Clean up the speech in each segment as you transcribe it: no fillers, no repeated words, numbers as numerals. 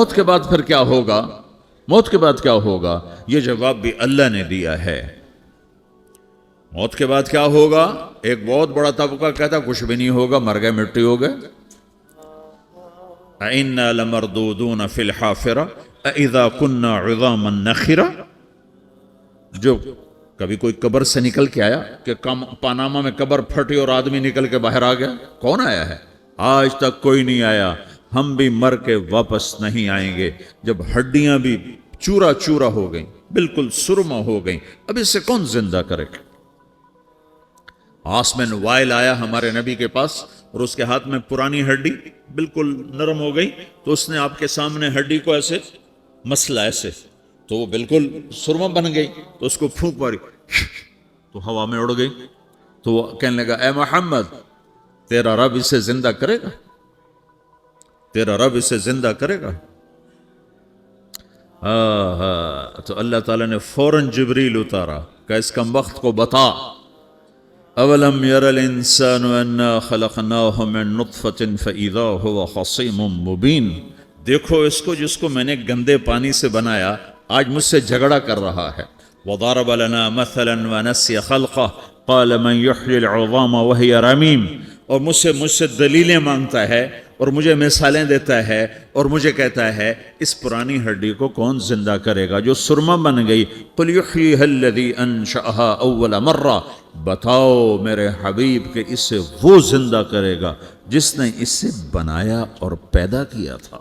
موت کے بعد پھر کیا ہوگا؟ موت کے بعد کیا ہوگا؟ یہ جواب بھی اللہ نے دیا ہے۔ موت کے بعد کیا ہوگا؟ ایک بہت بڑا طبقہ کہتا کچھ بھی نہیں ہوگا، مر گئے، مٹی ہو گئے۔ اِنَّا لَمَرْدُودُونَ فِي الْحَافِرَةِ اِذَا كُنَّا عِظَامًا نَخِرَةً۔ جو کبھی کوئی قبر سے نکل کے آیا کہ پاناما میں قبر پھٹی اور آدمی نکل کے باہر آ گیا؟ کون آیا ہے؟ آج تک کوئی نہیں آیا۔ ہم بھی مر کے واپس نہیں آئیں گے۔ جب ہڈیاں بھی چورا چورا ہو گئیں، بالکل سرما ہو گئیں، اب اس سے کون زندہ کرے گا؟ آسمن وائل آیا ہمارے نبی کے پاس اور اس کے ہاتھ میں پرانی ہڈی بالکل نرم ہو گئی، تو اس نے آپ کے سامنے ہڈی کو ایسے مسلا ایسے، تو وہ بالکل سرما بن گئی، تو اس کو پھونک ماری تو ہوا میں اڑ گئی۔ تو وہ کہنے لگا اے محمد، تیرا رب اسے زندہ کرے گا؟ تیرا رب اسے زندہ کرے گا؟ تو اللہ تعالیٰ نے فوراً جبریل اتارا کہ اس کم وقت کو بتا، اولم یر الانسان انا خلقناہ من نطفة فاذا هو خصیم مبین۔ دیکھو اس کو جس کو میں نے گندے پانی سے بنایا، آج مجھ سے جھگڑا کر رہا ہے۔ وضرب لنا مثلا ونسی خلقہ قال من یحیی العظام وہی رمیم۔ اور مجھ سے دلیلیں مانگتا ہے اور مجھے مثالیں دیتا ہے اور مجھے کہتا ہے اس پرانی ہڈی کو کون زندہ کرے گا جو سرما بن گئی؟ قل یحییہا الذی انشأہا اول مرہ۔ بتاؤ میرے حبیب کہ اسے وہ زندہ کرے گا جس نے اسے بنایا اور پیدا کیا تھا۔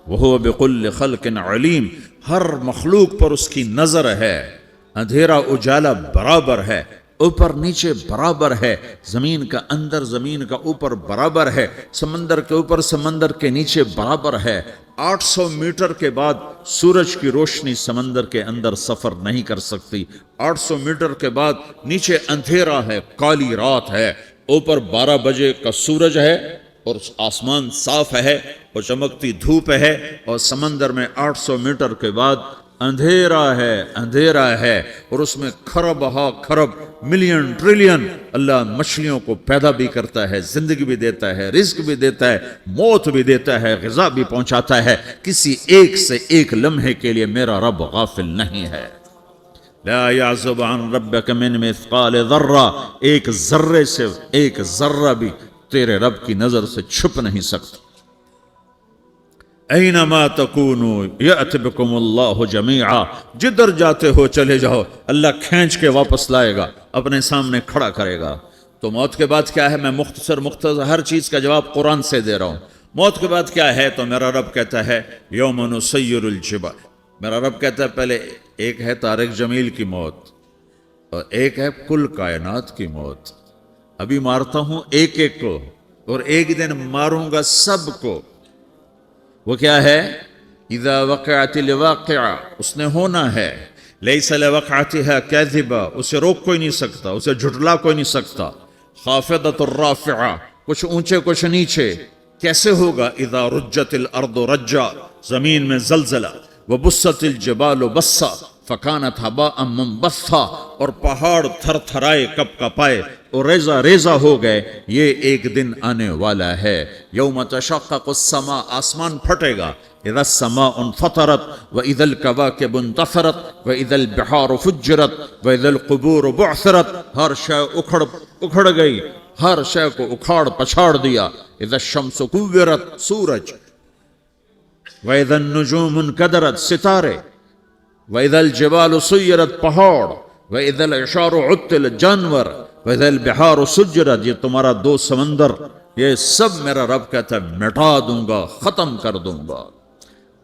وہو بکل خلق علیم۔ ہر مخلوق پر اس کی نظر ہے۔ اندھیرا اجالا برابر ہے، اوپر نیچے برابر ہے، زمین کا اندر زمین کا اوپر برابر ہے، سمندر کے اوپر سمندر کے نیچے برابر ہے۔ 800 میٹر کے بعد سورج کی روشنی سمندر کے اندر سفر نہیں کر سکتی۔ 800 میٹر کے بعد نیچے اندھیرا ہے، کالی رات ہے، اوپر 12 بجے کا سورج ہے اور آسمان صاف ہے اور چمکتی دھوپ ہے، اور سمندر میں 800 میٹر کے بعد اندھیرا ہے اور اس میں کھرب ہا کھرب ملین ٹریلین اللہ مچھلیوں کو پیدا بھی کرتا ہے، زندگی بھی دیتا ہے، رزق بھی دیتا ہے، موت بھی دیتا ہے، غذا بھی پہنچاتا ہے۔ کسی ایک سے ایک لمحے کے لیے میرا رب غافل نہیں ہے۔ لا يعزب عن ربك من مثقال ذرہ، ایک ذرے سے ایک ذرہ بھی تیرے رب کی نظر سے چھپ نہیں سکتا۔ اینما تکونوا یأت بکم اللہ جمیعا، جدھر جاتے ہو چلے جاؤ، اللہ کھینچ کے واپس لائے گا، اپنے سامنے کھڑا کرے گا۔ تو موت کے بعد کیا ہے؟ میں مختصر ہر چیز کا جواب قرآن سے دے رہا ہوں۔ موت کے بعد کیا ہے؟ تو میرا رب کہتا ہے یوم نسیر الجبال۔ میرا رب کہتا ہے پہلے ایک ہے طارق جمیل کی موت اور ایک ہے کل کائنات کی موت۔ ابھی مارتا ہوں ایک ایک کو اور ایک دن ماروں گا سب کو۔ وہ کیا ہے؟ اذا وقعت الواقعہ، اس نے ہونا ہے۔ لیس لوقعتها کاذبہ، اسے روک کوئی نہیں سکتا، اسے جھٹلا کوئی نہیں سکتا۔ خافضۃ الرافعہ، کچھ اونچے کچھ نیچے۔ کیسے ہوگا؟ اذا رجت الارض رجا، زمین میں زلزلہ۔ وبست الجبال بسا فکانت ہباء منبثا، اور پہاڑ تھر تھرائے کپ کپائے اور ریزہ ریزہ ہو گئے۔ یہ ایک دن آنے والا ہے۔ یوم تشقق السماء، آسمان پھٹے گا۔ اذا السماء انفطرت واذا الكواكب انتثرت واذا البحار فجرت واذا القبور بعثرت، ہر شے اکھڑ گئی، ہر شے کو اکھاڑ پچھاڑ دیا۔ اذا الشمس كورت، سورج۔ واذا النجوم انكدرت، ستارے۔ وَإِذَا الْجِبَالُ سُيِّرَتْ، پہاڑ۔ وَإِذَا الْعِشَارُ عُطِّلَتْ، جانور۔ وَإِذَا الْبِحَارُ سُجِّرَتْ، یہ تمہارا دو سمندر، یہ سب میرا رب کہتا ہے مٹا دوں گا، ختم کر دوں گا،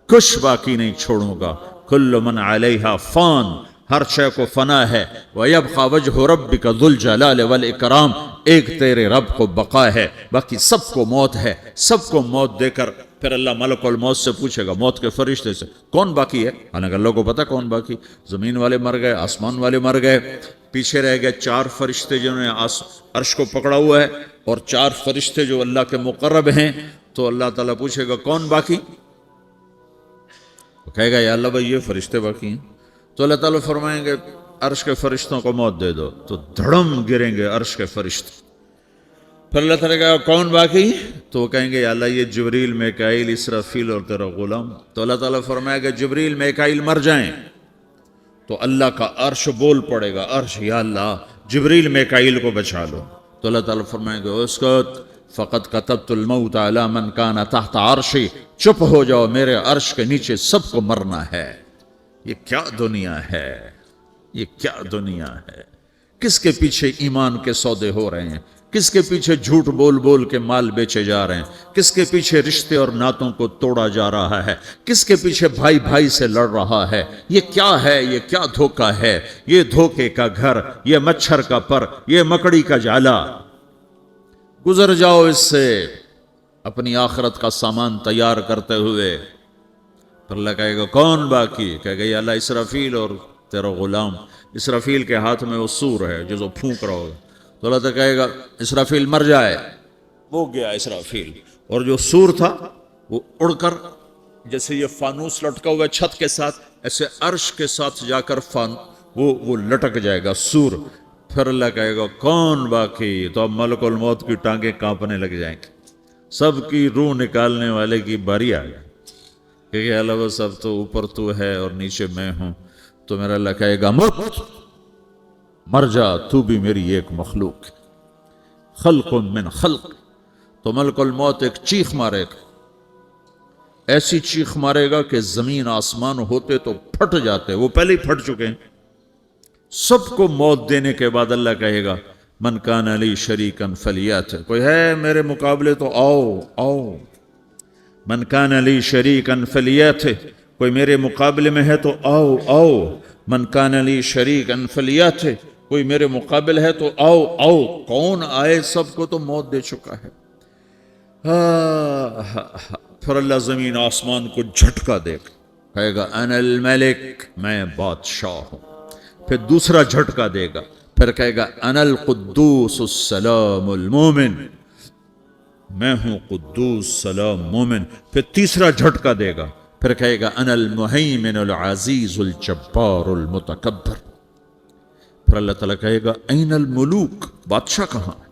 کچھ باقی نہیں چھوڑوں گا۔ كُلُّ مَنْ عَلَيْهَا فان، ہر شے کو فنا ہے۔ وَيَبْقَى وَجْهُ رَبِّكَ ذُو الْجَلَالِ وَالْإِكْرَامِ، ایک تیرے رب کو بقا ہے، باقی سب کو موت ہے۔ سب کو موت دے کر پھر اللہ ملک الموت سے پوچھے گا، موت کے فرشتے سے، کون باقی ہے؟ حالانکہ اللہ کو پتا کون باقی۔ زمین والے مر گئے، آسمان والے مر گئے، پیچھے رہ گئے 4 فرشتے جنہوں نے عرش کو پکڑا ہوا ہے، اور 4 فرشتے جو اللہ کے مقرب ہیں۔ تو اللہ تعالیٰ پوچھے گا کون باقی؟ وہ کہے گا یا اللہ بھائی یہ فرشتے باقی ہیں۔ تو اللہ تعالیٰ فرمائیں گے عرش کے فرشتوں کو موت دے دو، تو دھڑم گریں گے عرش کے فرشتے۔ پھر اللہ تعالیٰ کہا کون باقی؟ تو وہ کہیں گے یا اللہ یہ جبریل میکائیل اسرافیل اور تیرا غلام. تو اللہ تعالیٰ فرمائے گا جبریل میکائیل مر جائیں تو اللہ کا عرش بول پڑے گا، عرش یا اللہ جبریل میکائیل کو بچا لو. تو اللہ تعالیٰ فرمائے گا اسکت فقط کتبت الموت علی من کان تحت عرشی، چپ ہو جاؤ میرے عرش کے نیچے سب کو مرنا ہے. یہ کیا دنیا ہے، یہ کیا دنیا ہے. کس کے پیچھے ایمان کے سودے ہو رہے ہیں، کس کے پیچھے جھوٹ بول بول کے مال بیچے جا رہے ہیں، کس کے پیچھے رشتے اور ناتوں کو توڑا جا رہا ہے، کس کے پیچھے بھائی بھائی سے لڑ رہا ہے. یہ کیا ہے، یہ کیا دھوکہ ہے، یہ دھوکے کا گھر، یہ مچھر کا پر، یہ مکڑی کا جالا. گزر جاؤ اس سے اپنی آخرت کا سامان تیار کرتے ہوئے. پھر اللہ کہے گا کون باقی؟ کہے گا یا اللہ اسرافیل اور تیرا غلام. اسرافیل کے ہاتھ میں وہ سور ہے جو پھونک رہا ہوگا. تو اللہ تعالیٰ کہے گا اسرافیل مر جائے. وہ گیا اسرافیل، اور جو سور تھا وہ اڑ کر جیسے یہ فانوس لٹکا ہوا چھت کے ساتھ ایسے عرش کے ساتھ جا کر وہ لٹک جائے گا سور. پھر اللہ کہے گا کون باقی؟ تو اب ملک الموت کی ٹانگیں کانپنے لگ جائیں گے. سب کی روح نکالنے والے کی باری آ گئی کہ اللہ وہ سب تو اوپر تو ہے اور نیچے میں ہوں. تو میرا اللہ کہے گا مر جا، تو بھی میری ایک مخلوق، خلق من خلق. تو ملک الموت ایک چیخ مارے گا، ایسی چیخ مارے گا کہ زمین آسمان ہوتے تو پھٹ جاتے، وہ پہلے ہی پھٹ چکے ہیں. سب کو موت دینے کے بعد اللہ کہے گا من کان علی شریکن فلیات، کوئی ہے میرے مقابلے تو آؤ آؤ. من کان علی شریکن فلیات، کوئی میرے مقابلے میں ہے تو آؤ آؤ. من کان علی شریکن فلیات، کوئی میرے مقابل ہے تو آؤ آؤ. کون آئے؟ سب کو تو موت دے چکا ہے. پھر اللہ زمین آسمان کو جھٹکا دے گا، کہے گا انا الملک، میں بادشاہ ہوں. پھر دوسرا جھٹکا دے گا، پھر کہے گا انا القدوس السلام المومن، میں ہوں قدوس سلام مومن. پھر تیسرا جھٹکا دے گا، پھر کہے گا انا المہیمن العزیز الجبار المتکبر. پھر اللہ تعالیٰ کہے گا این الملوک، بادشاہ کہاں ہے؟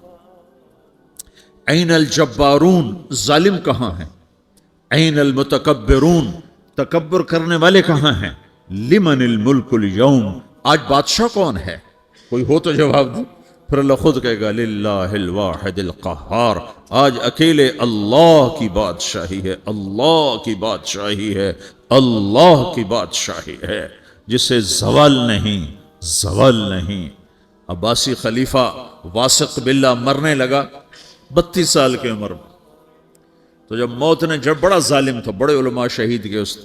این الجبارون، ظالم کہاں ہیں؟ این المتکبرون، تکبر کرنے والے کہاں ہیں؟ لمن الملک اليوم، آج بادشاہ کون ہے؟ کوئی ہو تو جواب دو. پھر اللہ خود کہے گا للہ الواحد القہار، آج اکیلے اللہ کی بادشاہی ہے، اللہ کی بادشاہی ہے، اللہ کی بادشاہی ہے جسے زوال نہیں، زوال نہیں. عباسی خلیفہ واثق باللہ مرنے لگا 32 سال کی عمر میں. تو جب موت نے، جب بڑا ظالم تھا، بڑے علماء شہید کے اس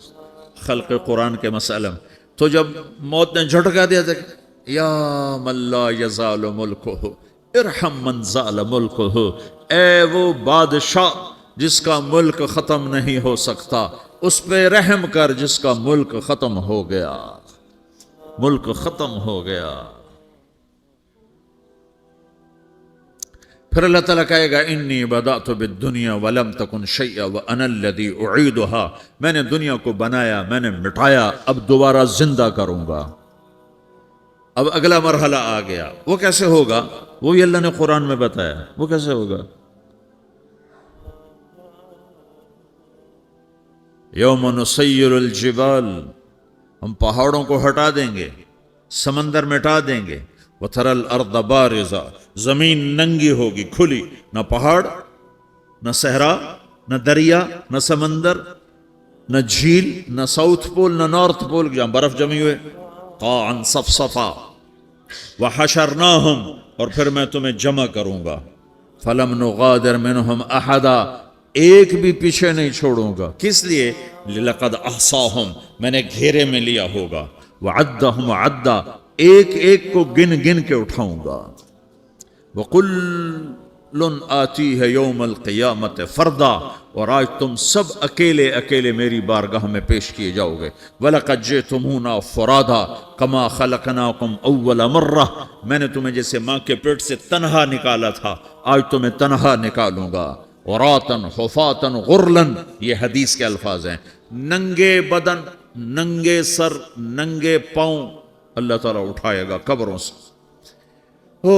خلق قرآن کے مسئلہ میں، تو جب موت نے جھٹکا دیا تھا یا من لا یزال ملکہ ارحم من زال ملکہ، اے وہ بادشاہ جس کا ملک ختم نہیں ہو سکتا، اس پہ رحم کر جس کا ملک ختم ہو گیا، ملک ختم ہو گیا. پھر اللہ تعالیٰ کہے گا انی بدأت بالدنیا ولم تکن شیئا وانا الذی اعیدها، میں نے دنیا کو بنایا، میں نے مٹایا، اب دوبارہ زندہ کروں گا. اب اگلا مرحلہ آ گیا. وہ کیسے ہوگا؟ وہی اللہ نے قرآن میں بتایا. وہ کیسے ہوگا؟ یوم نسیر الجبال، ہم پہاڑوں کو ہٹا دیں گے، سمندر مٹا دیں گے. وتری الارض بارزہ، زمین ننگی ہوگی، کھلی، نہ پہاڑ، نہ صحرا، نہ دریا، نہ سمندر، نہ جھیل، نہ ساؤتھ پول، نہ نارتھ پول جہاں برف جمی ہوئے. قاعا صفصفا وحشرناہم، اور پھر میں تمہیں جمع کروں گا. فلم نغادر منہم احدا، ایک بھی پیچھے نہیں چھوڑوں گا. کس لیے؟ لقد احصاہم، میں نے گھیرے میں لیا ہوگا. وعدہم عدا، ایک ایک کو گن گن کے اٹھاؤں گا. وَقُلٌ آتیہ یوم القیامت فردا، اور آج تم سب اکیلے اکیلے میری بارگاہ میں پیش کیے جاؤ گے. وَلَقَدْ جِئْتُمُونَا فُرَادًا كَمَا خَلَقْنَاكُمْ أَوَّلَ مَرَّةٍ، میں نے تمہیں جیسے ماں کے پیٹ سے تنہا نکالا تھا، آج تمہیں تنہا نکالوں گا. عُرَاةً حُفَاةً غُرْلًا، یہ حدیث کے الفاظ ہیں. ننگے بدن، ننگے سر، ننگے پاؤں اللہ تعالیٰ اٹھائے گا قبروں سے. ہو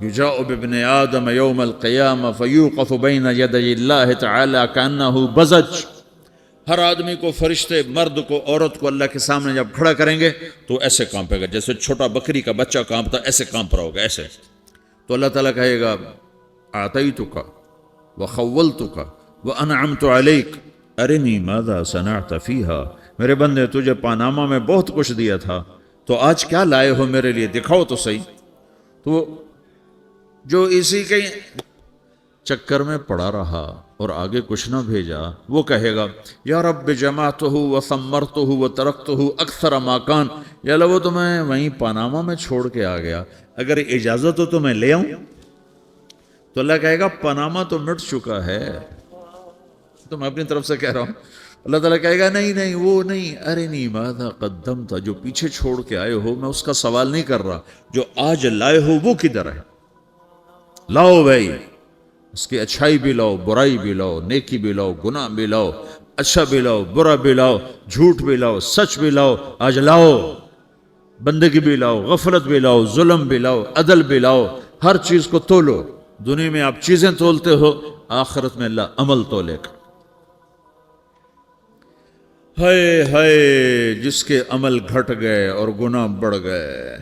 یجاء بابن آدم یوم القیامہ فیوقف بین یدی اللہ تعالی کانہ بزج، ہر آدمی کو، فرشتے، مرد کو، عورت کو اللہ کے سامنے جب کھڑا کریں گے تو ایسے کانپے گا جیسے چھوٹا بکری کا بچہ کانپتا، ایسے کانپ رہا ہوگا ایسے. تو اللہ تعالیٰ کہے گا اعطیتک وخولتک وانعمت علیک ارنی ماذا صنعت فیہا، میرے بندے تجھے پاناما میں بہت کچھ دیا تھا، تو آج کیا لائے ہو میرے لیے، دکھاؤ تو صحیح. تو جو اسی کے چکر میں پڑا رہا اور آگے کچھ نہ بھیجا، وہ کہے گا یا رب جمعتہ وثمرتہ وترکتہ اکثر ما کان، یا اللہ وہ تو میں وہیں پاناما میں چھوڑ کے آ گیا، اگر اجازت ہو تو میں لے آؤں. تو اللہ کہے گا پاناما تو مٹ چکا ہے، تو میں اپنی طرف سے کہہ رہا ہوں. اللہ تعالیٰ کہے گا نہیں نہیں وہ نہیں، ارنی ماذا قدمت، جو پیچھے چھوڑ کے آئے ہو میں اس کا سوال نہیں کر رہا، جو آج لائے ہو وہ کدھر ہے، لاؤ بھائی، اس کی اچھائی بھی لاؤ، برائی بھی لاؤ، نیکی بھی لاؤ، گناہ بھی لاؤ، اچھا بھی لاؤ، برا بھی لاؤ، جھوٹ بھی لاؤ، سچ بھی لاؤ، آج لاؤ. بندگی بھی لاؤ، غفلت بھی لاؤ، ظلم بھی لاؤ، عدل بھی لاؤ، ہر چیز کو تولو. دنیا میں آپ چیزیں تولتے ہو، آخرت میں اللہ عمل تولے گا. ہائے ہائے جس کے عمل گھٹ گئے اور گناہ بڑھ گئے،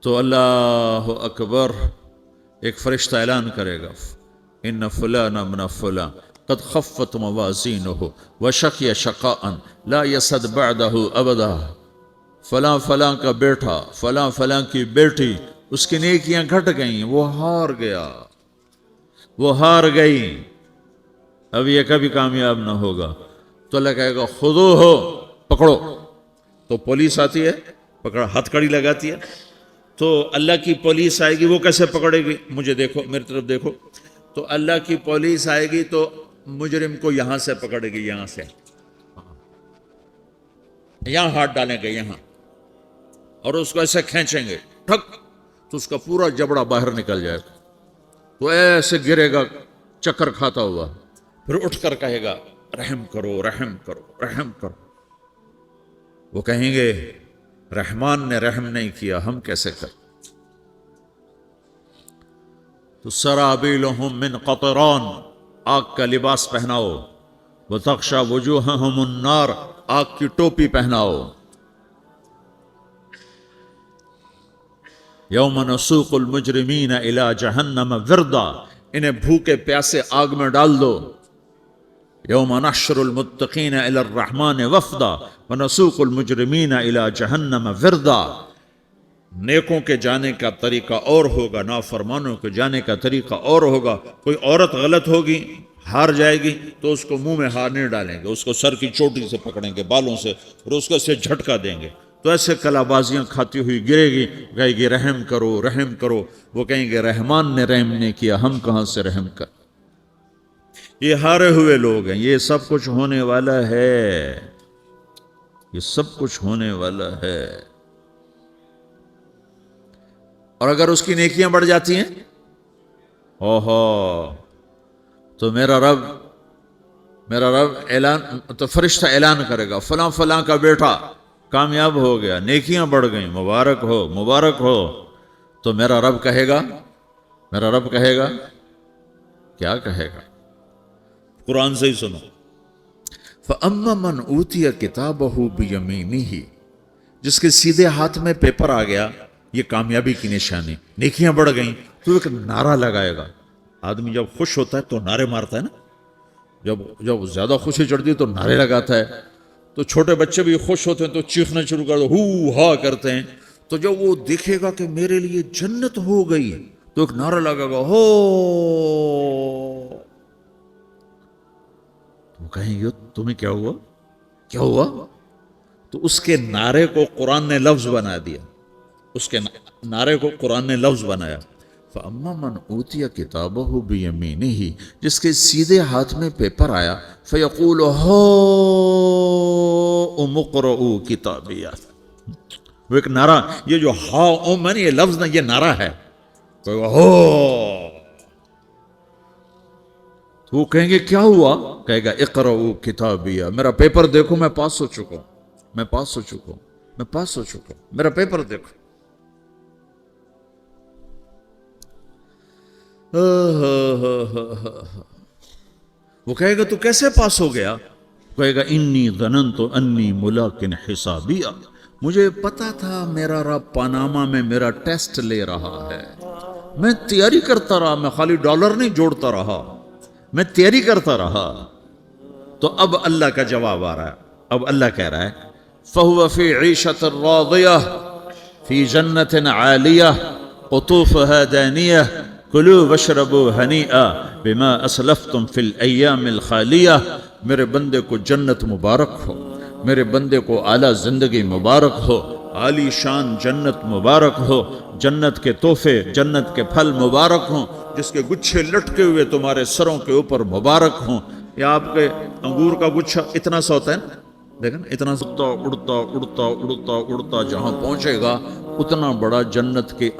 تو اللہ اکبر، ایک فرشتہ اعلان کرے گا ان فلان ابن فلان قد خفت موازینہ وشقی شقاء لا یسد بعدہ ابدا، فلاں فلاں کا بیٹا، فلاں فلاں کی بیٹی، اس کی نیکیاں گھٹ گئیں، وہ ہار گیا، وہ ہار گئی، اب یہ کبھی کامیاب نہ ہوگا. تو اللہ کہے گا خودو ہو، پکڑو. تو پولیس آتی ہے، پکڑا، ہتھ کڑی لگاتی ہے. تو اللہ کی پولیس آئے گی، وہ کیسے پکڑے گی، مجھے دیکھو، میری طرف دیکھو. تو اللہ کی پولیس آئے گی تو مجرم کو یہاں سے پکڑے گی، یہاں سے، یہاں ہاتھ ڈالیں گے یہاں، اور اس کو ایسے کھینچیں گے ٹھک، تو اس کا پورا جبڑا باہر نکل جائے گا. تو ایسے گرے گا چکر کھاتا ہوا، پھر اٹھ کر کہے گا رحم کرو، رحم کرو، رحم کرو. وہ کہیں گے رحمان نے رحم نہیں کیا، ہم کیسے کریں. تو سرابیلہم من قطران، آگ کا لباس پہناؤ، وتغشا وجوہہم النار، آگ کی ٹوپی پہناؤ. یوم نسوق المجرمین الی جہنم وردا، انہیں بھوکے پیاسے آگ میں ڈال دو. یوم نحشر المتقین الی الرحمن وفدا ونسوق المجرمین الی جہنم وردا. نیکوں کے جانے کا طریقہ اور ہوگا، نافرمانوں کے جانے کا طریقہ اور ہوگا. کوئی عورت غلط ہوگی، ہار جائے گی، تو اس کو منہ میں ہار نہیں ڈالیں گے، اس کو سر کی چوٹی سے پکڑیں گے، بالوں سے، اور اس کو سے جھٹکا دیں گے. تو ایسے کلا بازیاں کھاتی ہوئی گرے گی، کہے گی رحم کرو، رحم کرو. وہ کہیں گے رحمان نے رحم نہیں کیا، ہم کہاں سے رحم کر. یہ ہارے ہوئے لوگ ہیں. یہ سب کچھ ہونے والا ہے، یہ سب کچھ ہونے والا ہے. اور اگر اس کی نیکیاں بڑھ جاتی ہیں، اوہو، تو میرا رب اعلان، تو فرشتہ اعلان کرے گا فلاں فلاں کا بیٹا کامیاب ہو گیا، نیکیاں بڑھ گئیں، مبارک ہو، مبارک ہو. تو میرا رب کہے گا کیا کہے گا، قرآن سے ہی سنو. فَأَمَّا مَنْ أُوتِيَ كِتَابَهُ بِيَمِينِهِ، جس کے سیدھے ہاتھ میں پیپر آ گیا، یہ کامیابی کی نشانی، نیکیاں بڑھ گئیں. تو ایک نعرہ لگائے گا. آدمی جب خوش ہوتا ہے تو نعرے مارتا ہے نا، جب زیادہ خوشی چڑھتی ہے تو نعرے لگاتا ہے. تو چھوٹے بچے بھی خوش ہوتے ہیں تو چیخنا شروع کر دو، ہو ہا کرتے ہیں. تو جب وہ دیکھے گا کہ میرے لیے جنت ہو گئی، تو ایک نعرہ لگے گا، ہو. تو کہیں گے تمہیں کیا ہوا. تو اس کے نعرے کو قرآن نے لفظ بنا دیا، اس کے نعرے کو قرآن نے لفظ بنایا. فَأَمَّا مَنْ أُوتِيَ كِتَابَهُ بِيَمِينِهِ، جس کے سیدھے ہاتھ میں پیپر آیا، فَيَقُولُ هَاؤْمُ اقْرَءُوا كِتَابِيَهْ. وہ ایک نعرہ، یہ جو ہاؤم ہے نا، یہ لفظ نہ، یہ نعرہ ہے. تو وہ کہیں گے کیا ہوا، کہے گا اقرؤوا کتابیہ، میرا پیپر دیکھو، میں پاس ہو چکا ہوں، میرا پیپر دیکھو. وہ کہے گا تو کیسے پاس ہو گیا؟ کہے گا انی ظننت انی ملاقن حسابیہ، مجھے پتا تھا میرا رب پاناما میں میرا ٹیسٹ لے رہا ہے، میں تیاری کرتا رہا، میں خالی ڈالر نہیں جوڑتا رہا، میں تیاری کرتا رہا۔ تو اب اللہ کا جواب آ رہا ہے، اب اللہ کہہ رہا ہے فَهُوَ فِي عِيشَةٍ رَاضِيَةٍ فِي جَنَّةٍ عَالِيَةٍ قُطُوفُهَا دَانِيَةٌ كُلُوا وَاشْرَبُوا هَنِيئًا بِمَا أَسْلَفْتُمْ فِي الْأَيَّامِ الْخَالِيَةِ، میرے بندے کو جنت مبارک ہو، میرے بندے کو اعلیٰ زندگی مبارک ہو، عالی شان جنت مبارک ہو، جنت کے تحفے، جنت کے پھل مبارک ہوں، جس کے گچھے لٹکے ہوئے تمہارے سروں کے اوپر مبارک ہوں۔ یا آپ کے انگور کا گچھا اتنا سا ہوتا ہے نا، دیکھیں اتنا سا اڑتا اڑتا اڑتا اڑتا اڑتا جہاں پہنچے گا اتنا بڑا جنت کے